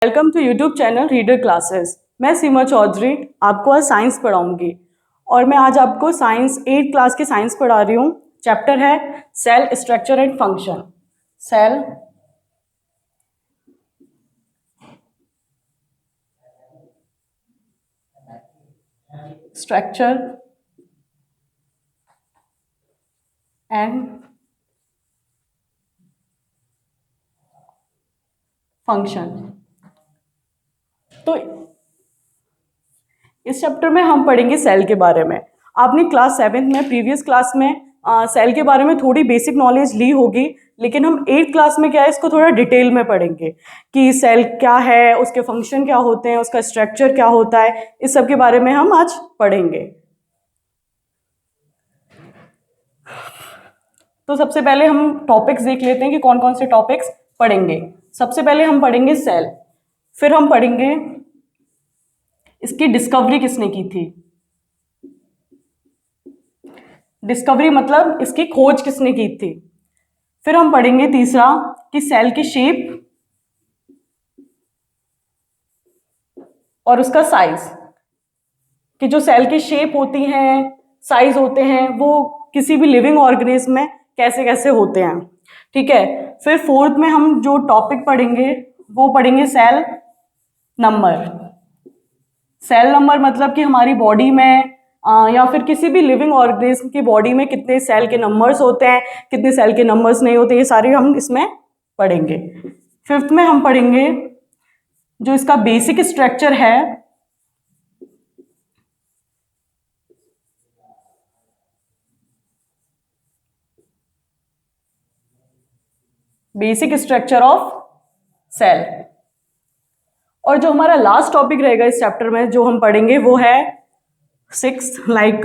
Welcome to YouTube channel Reader Classes. मैं सीमा चौधरी आपको आज साइंस पढ़ाऊंगी और मैं आज आपको साइंस 8 क्लास की साइंस पढ़ा रही हूँ। चैप्टर है cell structure and function. Cell structure and function. तो इस चैप्टर में हम पढ़ेंगे सेल के बारे में। आपने क्लास 7 में प्रीवियस क्लास में सेल के बारे में थोड़ी बेसिक नॉलेज ली होगी, लेकिन हम 8 क्लास में क्या है इसको थोड़ा डिटेल में पढ़ेंगे कि सेल क्या है, उसके फंक्शन क्या होते हैं, उसका स्ट्रक्चर क्या होता है। इस सब के बारे में हम आज पढ़ेंगे। तो सबसे पहले हम टॉपिक्स देख लेते हैं कि कौन कौन से टॉपिक्स पढ़ेंगे। सबसे पहले हम पढ़ेंगे सेल, फिर हम पढ़ेंगे इसकी डिस्कवरी किसने की थी। डिस्कवरी मतलब इसकी खोज किसने की थी। फिर हम पढ़ेंगे तीसरा कि सेल की शेप और उसका साइज, कि जो सेल की शेप होती हैं, साइज होते हैं, वो किसी भी लिविंग ऑर्गेनिज्म में कैसे कैसे होते हैं। ठीक है। फिर फोर्थ में हम जो टॉपिक पढ़ेंगे वो पढ़ेंगे सेल नंबर। सेल नंबर मतलब कि हमारी बॉडी में या फिर किसी भी लिविंग ऑर्गेनिज्म की बॉडी में कितने सेल के नंबर्स होते हैं, कितने सेल के नंबर्स नहीं होते, ये सारे हम इसमें पढ़ेंगे। फिफ्थ में हम पढ़ेंगे जो इसका बेसिक स्ट्रक्चर है, बेसिक स्ट्रक्चर ऑफ सेल। और जो हमारा लास्ट टॉपिक रहेगा इस चैप्टर में जो हम पढ़ेंगे वो है 6 like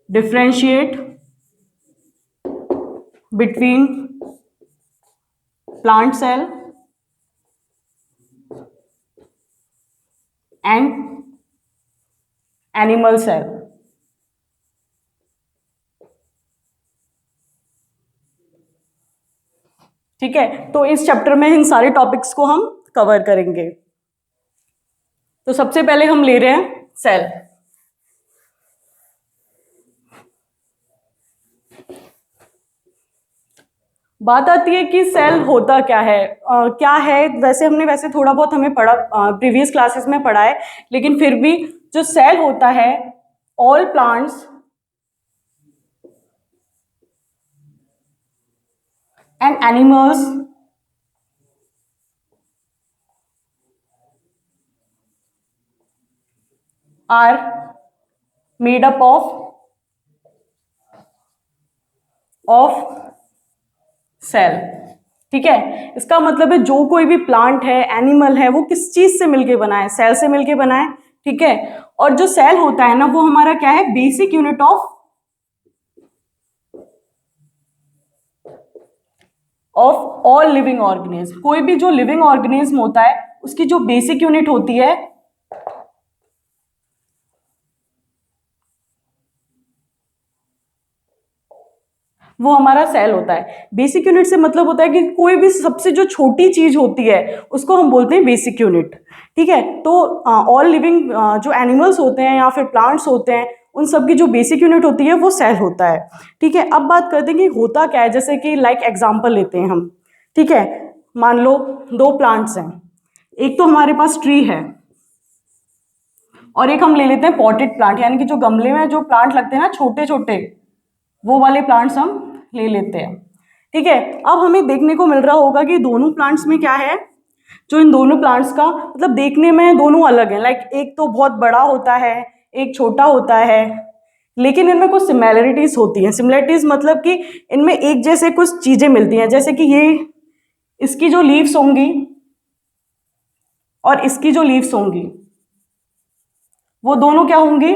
differentiate between plant cell and animal cell. ठीक है। तो इस चैप्टर में इन सारे टॉपिक्स को हम कवर करेंगे। तो सबसे पहले हम ले रहे हैं सेल। बात आती है कि सेल होता क्या है। क्या है, वैसे थोड़ा बहुत हमें पढ़ा, प्रीवियस क्लासेस में पढ़ा है, लेकिन फिर भी जो सेल होता है, all plants and animals are made up of cell. ठीक है। इसका मतलब है जो कोई भी प्लांट है, एनिमल है, वो किस चीज से मिलके बना है, सेल से मिलके बना है। ठीक है। और जो सेल होता है ना, वो हमारा क्या है, basic unit of all living organism. कोई भी जो लिविंग ऑर्गेनिज्म होता है उसकी जो बेसिक यूनिट होती है वो हमारा सेल होता है। बेसिक यूनिट से मतलब होता है कि कोई भी सबसे जो छोटी चीज होती है उसको हम बोलते हैं बेसिक यूनिट। ठीक है। तो ऑल लिविंग जो एनिमल्स होते हैं या फिर प्लांट्स होते हैं, उन सब की जो बेसिक यूनिट होती है वो सेल होता है। ठीक है। अब बात करते हैं कि होता क्या है। जैसे कि लाइक एग्जांपल लेते हैं हम। ठीक है। मान लो 2 प्लांट्स हैं, एक तो हमारे पास ट्री है और एक हम ले लेते हैं पॉटेड प्लांट, यानी कि जो गमले में जो प्लांट लगते हैं ना छोटे छोटे, वो वाले प्लांट्स हम ले लेते हैं। ठीक है। अब हमें देखने को मिल रहा होगा कि दोनों प्लांट्स में क्या है, जो इन दोनों प्लांट्स का मतलब देखने में दोनों अलग हैं। लाइक एक तो बहुत बड़ा होता है, एक छोटा होता है, लेकिन इनमें कुछ सिमिलैरिटीज होती हैं। सिमिलैरिटीज मतलब कि इनमें एक जैसे कुछ चीजें मिलती हैं। जैसे कि ये इसकी जो लीव्स होंगी और इसकी जो लीव्स होंगी वो दोनों क्या होंगी,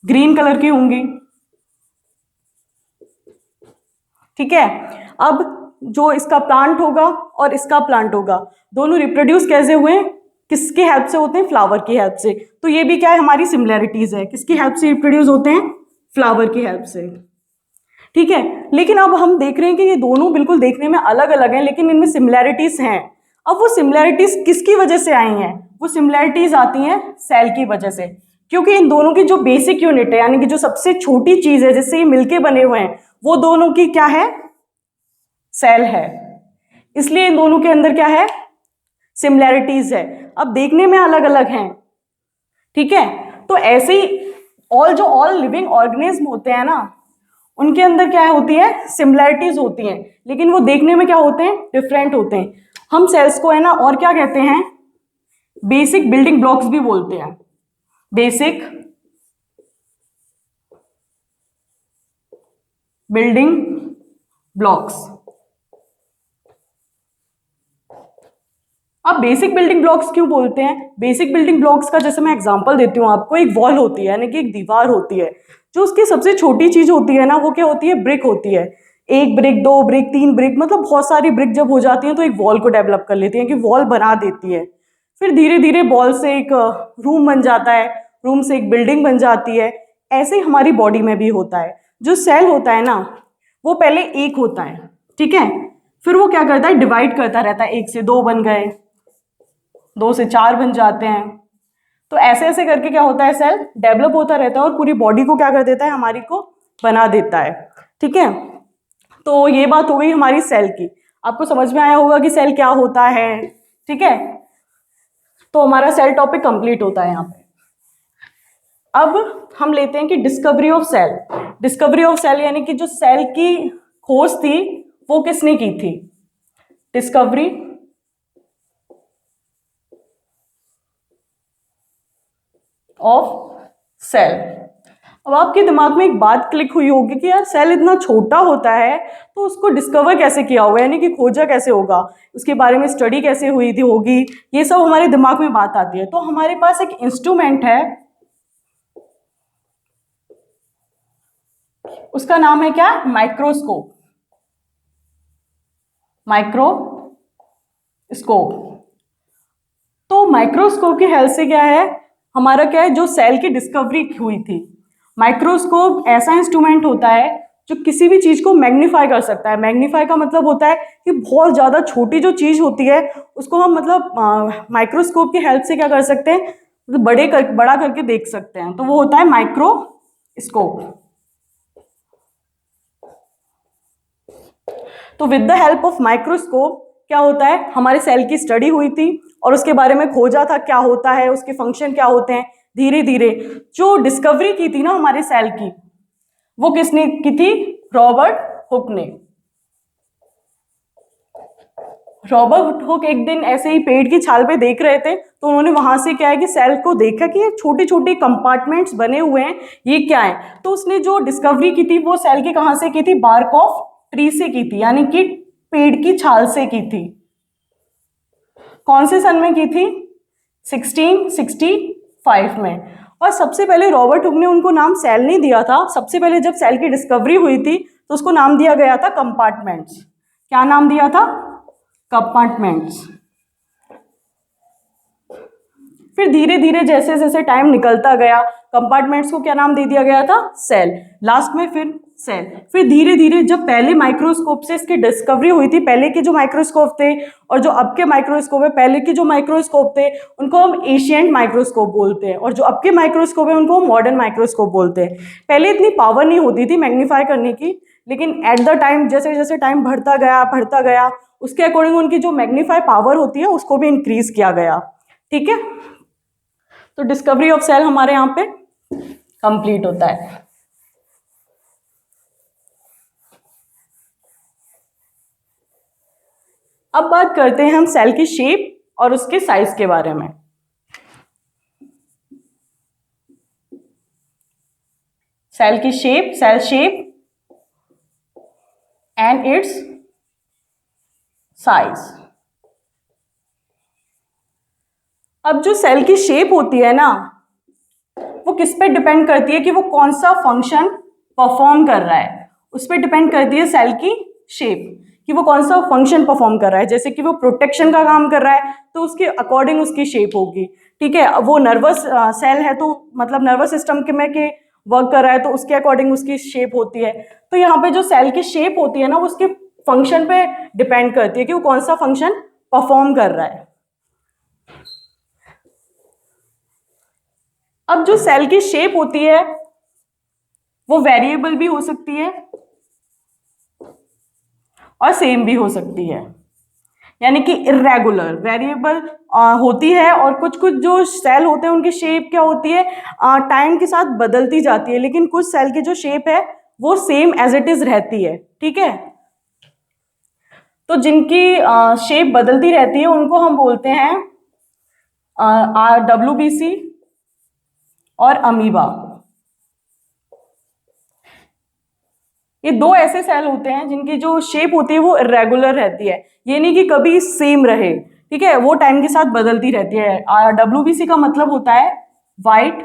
ग्रीन कलर की होंगी। ठीक है। अब जो इसका प्लांट होगा और इसका प्लांट होगा, दोनों रिप्रोड्यूस कैसे हुए, किसकी हेल्प से होते हैं, फ्लावर की हेल्प से। तो ये भी क्या है, हमारी सिमिलैरिटीज है। किसकी हेल्प से रिप्रोड्यूस होते हैं, फ्लावर की हेल्प से। ठीक है। लेकिन अब हम देख रहे हैं कि ये दोनों बिल्कुल देखने में अलग अलग हैं, लेकिन इनमें सिमिलैरिटीज हैं। अब वो सिमिलैरिटीज किसकी वजह से आई हैं? वो सिमिलैरिटीज आती हैं सेल की वजह से, क्योंकि इन दोनों की जो बेसिक यूनिट है, यानी कि जो सबसे छोटी चीज है जिससे ये मिलके बने हुए हैं, वो दोनों की क्या है? सेल है। इसलिए इन दोनों के अंदर क्या है? सिमिलैरिटीज है। अब देखने में अलग अलग हैं, ठीक है, तो ऐसे ही ऑल लिविंग ऑर्गेनिज्म होते हैं ना, उनके अंदर क्या होती है? सिमिलैरिटीज होती हैं, लेकिन वो देखने में क्या होते हैं? डिफरेंट होते हैं। हम सेल्स को है ना और क्या कहते हैं? बेसिक बिल्डिंग ब्लॉक्स भी बोलते हैं। Basic building blocks. अब बेसिक बिल्डिंग ब्लॉक्स क्यों बोलते हैं? बेसिक बिल्डिंग ब्लॉक्स का जैसे मैं एग्जांपल देती हूँ आपको, एक वॉल होती है, यानी कि एक दीवार होती है, जो उसकी सबसे छोटी चीज होती है ना, वो क्या होती है? ब्रिक होती है। एक ब्रिक, दो ब्रिक, तीन ब्रिक, मतलब बहुत सारी ब्रिक जब हो जाती हैं तो एक वॉल को डेवलप कर लेती हैं, कि वॉल बना देती है। फिर धीरे धीरे वॉल से एक रूम बन जाता है, रूम से एक बिल्डिंग बन जाती है। ऐसे ही हमारी बॉडी में भी होता है। जो सेल होता है ना, वो पहले एक होता है, ठीक है, फिर वो क्या करता है? डिवाइड करता रहता है, एक से दो बन गए, दो से चार बन जाते हैं। तो ऐसे ऐसे करके क्या होता है? सेल डेवलप होता रहता है और पूरी बॉडी को क्या कर देता है? हमारी को बना देता है, ठीक है। तो ये बात हो गई हमारी सेल की। आपको समझ में आया होगा कि सेल क्या होता है, ठीक है। तो हमारा सेल टॉपिक कंप्लीट होता है यहाँ पे। अब हम लेते हैं कि discovery of cell. Discovery of cell यानी कि जो सेल की खोज थी वो किसने की थी? Discovery of cell. अब आपके दिमाग में एक बात क्लिक हुई होगी कि यार सेल इतना छोटा होता है तो उसको डिस्कवर कैसे किया होगा, यानी कि खोजा कैसे होगा, उसके बारे में स्टडी कैसे हुई थी होगी, ये सब हमारे दिमाग में बात आती है। तो हमारे पास एक इंस्ट्रूमेंट है, उसका नाम है क्या? माइक्रोस्कोप। माइक्रोस्कोप। तो माइक्रोस्कोप की हेल्प से क्या है हमारा, क्या है, जो सेल की डिस्कवरी हुई थी। माइक्रोस्कोप ऐसा इंस्ट्रूमेंट होता है जो किसी भी चीज को मैग्नीफाई कर सकता है। मैग्नीफाई का मतलब होता है कि बहुत ज्यादा छोटी जो चीज होती है उसको हम मतलब माइक्रोस्कोप की हेल्प से क्या कर सकते हैं? मतलब बड़ा करके देख सकते हैं। तो वो होता है माइक्रोस्कोप। तो with the help of microscope क्या होता है? हमारे सेल की स्टडी हुई थी और उसके बारे में खोजा था क्या होता है, उसके फंक्शन क्या होते हैं। धीरे धीरे जो डिस्कवरी की थी ना हमारे सेल की, वो किसने की थी? रॉबर्ट हुक ने। रॉबर्ट हुक एक दिन ऐसे ही पेड़ की छाल पे देख रहे थे, तो उन्होंने वहां से क्या है कि सेल को देखा कि ये छोटे छोटे कंपार्टमेंट्स बने हुए हैं, ये क्या है। तो उसने जो डिस्कवरी की थी वो सेल की कहां से की थी? बार्क ऑफ ट्री से की थी, यानी कि पेड़ की छाल से की थी। कौन से सन में की थी? 1665 में। और सबसे पहले रॉबर्ट हुक ने उनको नाम सेल नहीं दिया था। सबसे पहले जब सेल की डिस्कवरी हुई थी तो उसको नाम दिया गया था कंपार्टमेंट्स। क्या नाम दिया था? कंपार्टमेंट्स। फिर धीरे धीरे जैसे जैसे टाइम निकलता गया, कंपार्टमेंट्स को क्या नाम दे दिया गया था? सेल। लास्ट में फिर सेल। फिर धीरे धीरे जब पहले माइक्रोस्कोप से इसकी डिस्कवरी हुई थी, पहले के जो माइक्रोस्कोप थे और जो अब के माइक्रोस्कोप है, पहले के जो माइक्रोस्कोप थे उनको हम एशियंट माइक्रोस्कोप बोलते हैं, और जो अब के माइक्रोस्कोप है उनको मॉडर्न माइक्रोस्कोप बोलते हैं। पहले इतनी पावर नहीं होती थी मैग्नीफाई करने की, लेकिन एट द टाइम जैसे जैसे टाइम बढ़ता गया उसके अकॉर्डिंग उनकी जो मैग्नीफाई पावर होती है उसको भी इंक्रीज किया गया, ठीक है। तो डिस्कवरी ऑफ सेल हमारे यहाँ पे कंप्लीट होता है। अब बात करते हैं हम सेल की शेप और उसके साइज के बारे में। सेल की shape, cell shape and its size. अब जो सेल की शेप होती है ना, वो किस पे डिपेंड करती है कि वो कौन सा फंक्शन परफॉर्म कर रहा है। उस पर डिपेंड करती है सेल की शेप, कि वो कौन सा फंक्शन परफॉर्म कर रहा है। जैसे कि वो प्रोटेक्शन का काम कर रहा है तो उसके अकॉर्डिंग उसकी शेप होगी, ठीक है। वो नर्वस सेल है तो मतलब नर्वस सिस्टम के में के वर्क कर रहा है तो उसके अकॉर्डिंग उसकी शेप होती है। तो यहाँ पे जो सेल की शेप होती है ना, वो उसके फंक्शन पे डिपेंड करती है कि वो कौन सा फंक्शन परफॉर्म कर रहा है। अब जो सेल की शेप होती है वो वेरिएबल भी हो सकती है और सेम भी हो सकती है, यानी कि इरेगुलर वेरिएबल होती है, और कुछ कुछ जो सेल होते हैं उनकी शेप क्या होती है, टाइम के साथ बदलती जाती है, लेकिन कुछ सेल की जो शेप है वो सेम एज इट इज रहती है। ठीक है, तो जिनकी शेप बदलती रहती है उनको हम बोलते हैं WBC और अमीबा। ये दो ऐसे सेल होते हैं जिनकी जो शेप होती है वो इरेगुलर रहती है, ये नहीं कि कभी सेम रहे। ठीक है, वो टाइम के साथ बदलती रहती है। WBC का मतलब होता है वाइट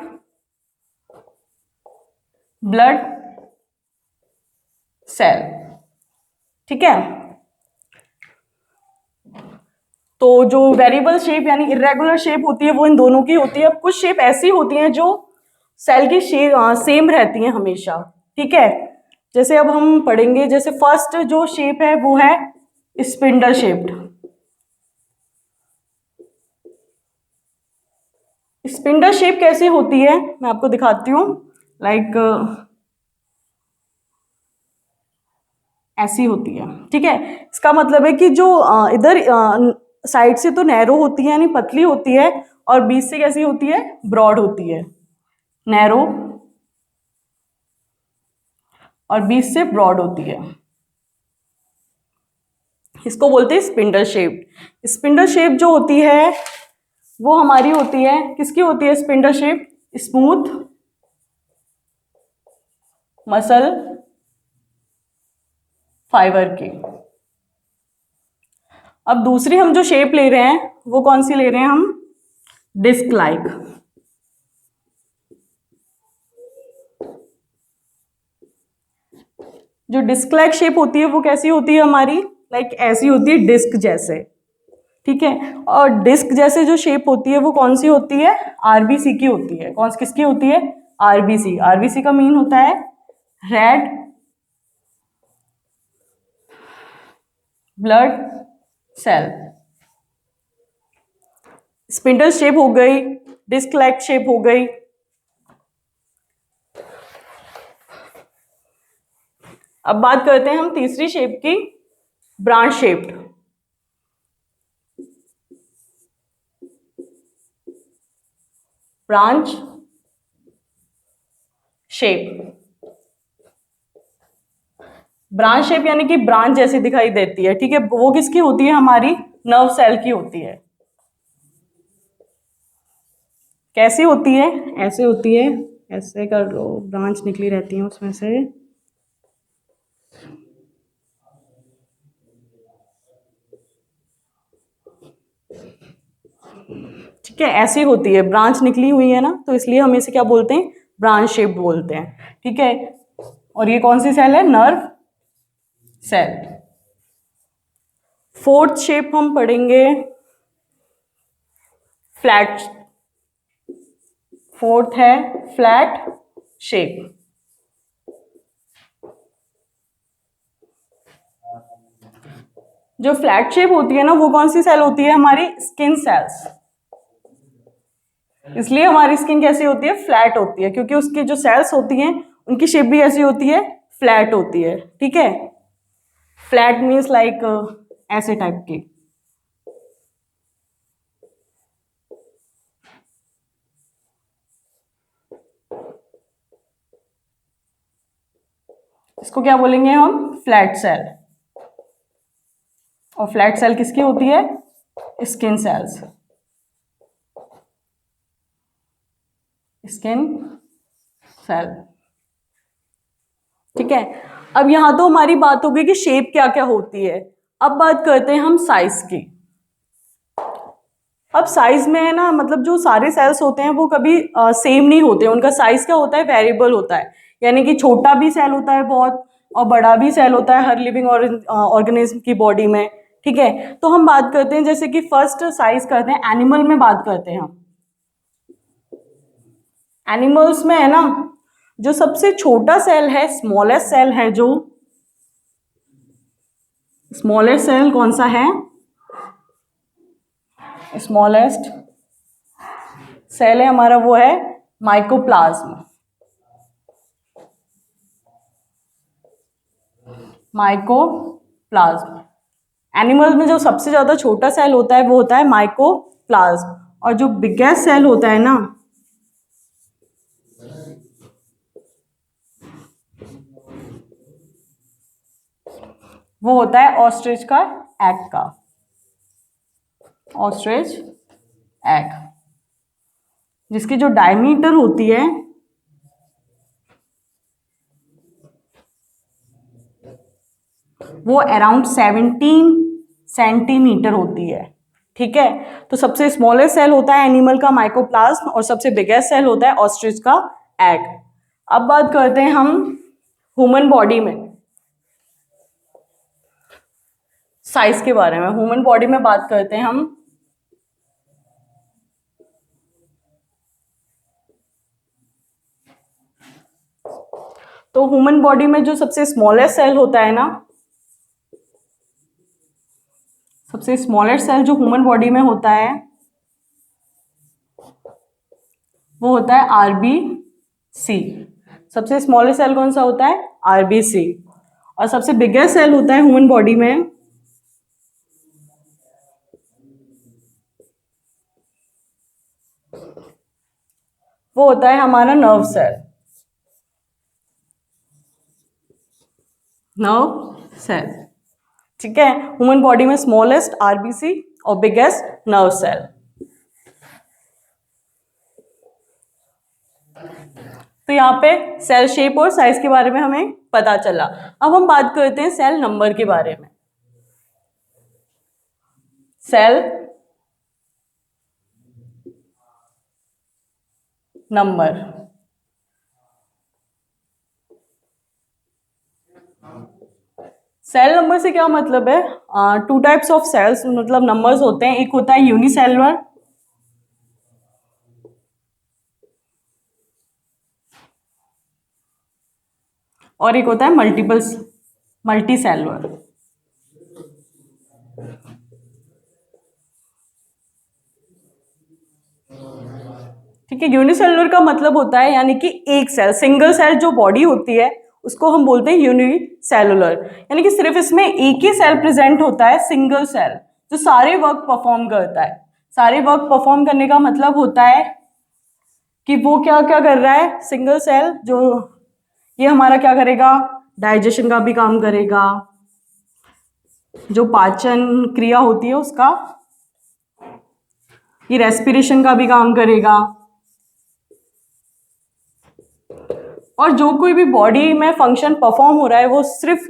ब्लड सेल। ठीक है, तो जो वेरिएबल शेप यानी इरेगुलर शेप होती है वो इन दोनों की होती है। कुछ शेप ऐसी होती हैं जो सेल की शेप सेम रहती हैं हमेशा। ठीक है, जैसे अब हम पढ़ेंगे, जैसे फर्स्ट जो शेप है वो है स्पिंडल शेप्ड। स्पिंडल शेप कैसे होती है मैं आपको दिखाती हूँ। लाइक ऐसी होती है। ठीक है, इसका मतलब है कि जो इधर साइड से तो नैरो होती है यानी पतली होती है, और बीच से कैसी होती है, ब्रॉड होती है। नैरो और बीच से ब्रॉड होती है, इसको बोलते हैं स्पिंडल शेप। स्पिंडल शेप जो होती है वो हमारी होती है, किसकी होती है spindle shape, smooth muscle fibre की। अब दूसरी हम जो शेप ले रहे हैं वो कौन सी ले रहे हैं हम, डिस्क लाइक। जो डिस्क लाइक शेप होती है वो कैसी होती है हमारी, लाइक ऐसी होती है डिस्क जैसे। ठीक है, और डिस्क जैसे जो शेप होती है वो कौन सी होती है, आरबीसी की होती है। कौन किसकी होती है, आरबीसी। आरबीसी का मीन होता है red blood cell. Spindle shape हो गई, डिस्क लाइक शेप हो गई। अब बात करते हैं हम तीसरी शेप की, branch shaped. Branch shape, branch shape यानी कि ब्रांच जैसी दिखाई देती है। ठीक है, वो किसकी होती है, हमारी नर्व सेल की होती है। कैसी होती है, ऐसे होती है, ऐसे कर लो, ब्रांच निकली रहती है उसमें से। ठीक है, ऐसी होती है, ब्रांच निकली हुई है ना, तो इसलिए हम इसे क्या बोलते हैं, ब्रांच शेप बोलते हैं। ठीक है, और ये कौन सी सेल है, नर्व सेल। फोर्थ शेप हम पढ़ेंगे फ्लैट। फोर्थ है फ्लैट शेप। जो फ्लैट शेप होती है ना वो कौन सी सेल होती है, हमारी स्किन सेल्स। इसलिए हमारी स्किन कैसी होती है, फ्लैट होती है, क्योंकि उसकी जो सेल्स होती हैं उनकी शेप भी ऐसी होती है, फ्लैट होती है। ठीक है, फ्लैट मीन्स लाइक ऐसे टाइप की। इसको क्या बोलेंगे हम, फ्लैट सेल। और फ्लैट सेल किसकी होती है, स्किन सेल्स। Skin cell. ठीक है, अब यहां तो हमारी बात हो गई कि शेप क्या क्या होती है। अब बात करते हैं हम साइज की। अब साइज में है ना, मतलब जो सारे सेल्स होते हैं वो कभी सेम नहीं होते, उनका साइज क्या होता है, वेरिएबल होता है। यानी कि छोटा भी सेल होता है बहुत, और बड़ा भी सेल होता है हर लिविंग ऑर्गेनिज्म की बॉडी में। ठीक है, तो हम बात करते हैं, जैसे कि फर्स्ट साइज करते हैं, एनिमल में बात करते हैं हम। एनिमल्स में है ना, जो सबसे छोटा सेल है, स्मॉलेस्ट सेल है, जो स्मॉलेस्ट सेल कौन सा है, स्मॉलेस्ट सेल है हमारा वो है माइकोप्लाज्म। माइकोप्लाज्म। एनिमल्स में जो सबसे ज़्यादा छोटा सेल होता है वो होता है माइकोप्लाज्म, और जो बिगेस्ट सेल होता है ना वो होता है ऑस्ट्रिच का एग का। ऑस्ट्रिच एग, जिसकी जो डायमीटर होती है वो अराउंड 17 सेंटीमीटर होती है। ठीक है, तो सबसे स्मॉलेस्ट सेल होता है एनिमल का माइकोप्लाज्म, और सबसे बिगेस्ट सेल होता है ऑस्ट्रिच का एग। अब बात करते हैं हम ह्यूमन बॉडी में साइज के बारे में। ह्यूमन बॉडी में बात करते हैं हम। तो ह्यूमन बॉडी में जो सबसे स्मॉलेस्ट सेल होता है ना, सबसे स्मॉलेस्ट सेल जो ह्यूमन बॉडी में होता है वो होता है आरबीसी। सबसे स्मॉलेस्ट सेल कौन सा होता है? आरबीसी। और सबसे बिगेस्ट सेल होता है ह्यूमन बॉडी में वो होता है हमारा नर्व सेल। नर्व सेल, ठीक है। ह्यूमन बॉडी में स्मॉलेस्ट आरबीसी और बिगेस्ट नर्व सेल। तो यहाँ पे सेल शेप और साइज के बारे में हमें पता चला। अब हम बात करते हैं सेल नंबर के बारे में। Cell number. सेल नंबर से क्या मतलब है? टू टाइप्स ऑफ सेल्स मतलब नंबर्स होते हैं। एक होता है यूनिसेलुलर और एक होता है मल्टीसेलुलर। ठीक है, यूनिसेलुलर का मतलब होता है यानी कि एक सेल, सिंगल सेल जो बॉडी होती है उसको हम बोलते हैं यूनिसेलुलर, यानी कि सिर्फ इसमें एक ही सेल प्रेजेंट होता है, सिंगल सेल, जो सारे वर्क परफॉर्म करता है। सारे वर्क परफॉर्म करने का मतलब होता है कि वो क्या क्या कर रहा है। सिंगल सेल जो ये हमारा क्या करेगा? डाइजेशन का भी काम करेगा, जो पाचन क्रिया होती है उसका, ये रेस्पिरेशन का भी काम करेगा, और जो कोई भी बॉडी में फंक्शन परफॉर्म हो रहा है वो सिर्फ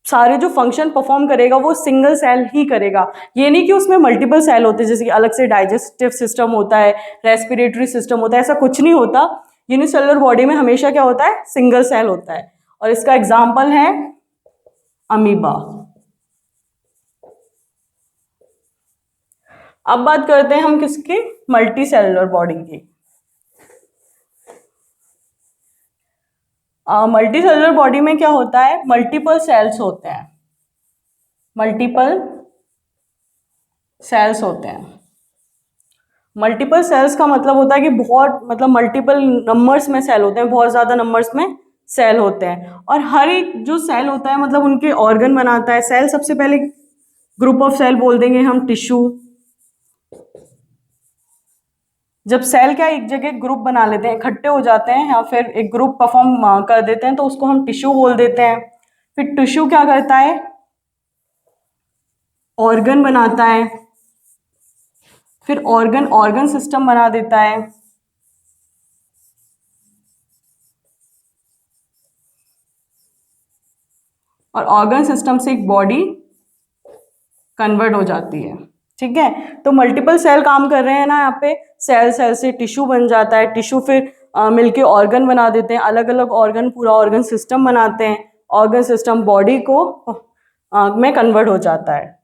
सारे जो फंक्शन परफॉर्म करेगा वो सिंगल सेल ही करेगा। ये नहीं कि उसमें मल्टीपल सेल होते हैं, जैसे कि अलग से डाइजेस्टिव सिस्टम होता है, रेस्पिरेटरी सिस्टम होता है, ऐसा कुछ नहीं होता। यूनिसेलुलर बॉडी में हमेशा क्या होता है? सिंगल सेल होता है, और इसका एग्जाम्पल है अमीबा। अब बात करते हैं हम किसकी? मल्टी सेलुलर बॉडी की। मल्टी सेलुलर बॉडी में क्या होता है? मल्टीपल सेल्स होते हैं। मल्टीपल सेल्स होते हैं। मल्टीपल सेल्स का मतलब होता है कि बहुत मतलब मल्टीपल नंबर्स में सेल होते हैं, बहुत ज़्यादा नंबर्स में सेल होते हैं। और हर एक जो सेल होता है मतलब उनके ऑर्गन बनाता है। सेल सबसे पहले ग्रुप ऑफ सेल बोल देंगे हम टिश्यू। जब सेल क्या एक जगह ग्रुप बना लेते हैं, इकट्ठे हो जाते हैं या फिर एक ग्रुप परफॉर्म कर देते हैं तो उसको हम टिश्यू बोल देते हैं। फिर टिश्यू क्या करता है? ऑर्गन बनाता है, फिर ऑर्गन सिस्टम बना देता है, और ऑर्गन सिस्टम से एक बॉडी कन्वर्ट हो जाती है। ठीक है, तो मल्टीपल सेल काम कर रहे हैं ना यहाँ पे। सेल से टिश्यू बन जाता है, टिश्यू फिर मिलके ऑर्गन बना देते हैं, अलग अलग ऑर्गन पूरा ऑर्गन सिस्टम बनाते हैं, ऑर्गन सिस्टम बॉडी को में कन्वर्ट हो जाता है।